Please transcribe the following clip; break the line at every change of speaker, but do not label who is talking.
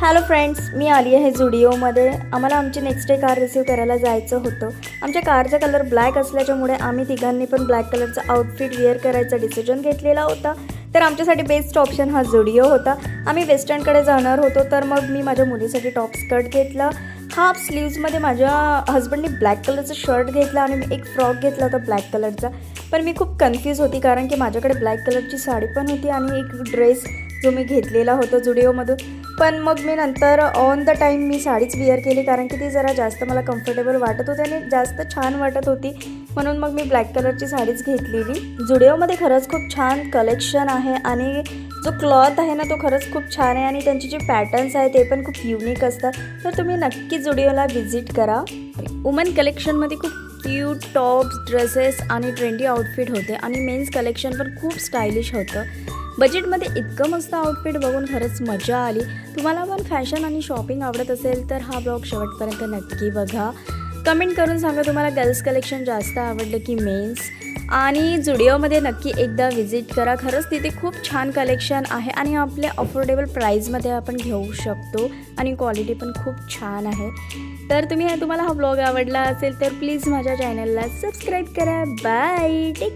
Hello friends, मी आली आहे झुडिओमध्ये. आम्हाला आमची नेक्स्ट डे कार रिसीव करायला जायचं होतं. आमच्या कारचा कलर ब्लॅक असल्याच्यामुळे आम्ही तिघांनी पण ब्लॅक कलरचा आउटफिट वेअर करायचा डिसिजन घेतलेला होता. तर आमच्यासाठी बेस्ट ऑप्शन हा झुडिओ होता. आम्ही वेस्टर्नकडे जाणार होतो, तर मग मी माझ्या मुलीसाठी टॉप स्कर्ट घेतला. हाफ स्लीव्समध्ये माझ्या हस्बंडनी ब्लॅक कलरचं शर्ट घेतला आणि मी एक फ्रॉक घेतला होता ब्लॅक कलरचा. पण मी खूप कन्फ्यूज होती, कारण की माझ्याकडे ब्लॅक कलरची साडी पण होती आणि एक ड्रेस जो मी घेतलेला होता झुडिओमधून. पण मग मी नंतर ऑन द टाईम मी साडीच वेअर केली, कारण की ती जरा जास्त मला कम्फर्टेबल वाटत होती आणि जास्त छान वाटत होती. म्हणून मग मी ब्लॅक कलरची साडीच घेतलेली. झुडिओमध्ये खरंच खूप छान कलेक्शन आहे आणि जो क्लॉथ आहे ना तो खरंच खूप छान आहे आणि त्यांचे जे पॅटर्न्स आहे ते पण खूप युनिक असतात. तर तुम्ही नक्की झुडिओला व्हिजिट करा. वुमन कलेक्शनमध्ये खूप क्यूट टॉप्स, ड्रेसेस आणि ट्रेंडी आउटफिट होते आणि मेन्स कलेक्शन पण खूप स्टायलिश होतं. बजेटमध्ये इतकं मस्त आउटफिट बघून खरंच मजा आली. तुम्हाला पण फॅशन आणि शॉपिंग आवडत असेल तर हा ब्लॉग शेवटपर्यंत नक्की बघा. कमेंट करून सांगा तुम्हाला गर्ल्स कलेक्शन जास्त आवडलं की मेन्स. आणि झुडिओमध्ये नक्की एकदा व्हिजिट करा. खरंच तिथे खूप छान कलेक्शन आहे आणि आपल्या अफोर्डेबल प्राईजमध्ये आपण घेऊ शकतो आणि क्वालिटी पण खूप छान आहे. तर तुम्हाला हा ब्लॉग आवडला असेल तर प्लीज माझ्या चॅनलला सबस्क्राईब करा. बाय. टेक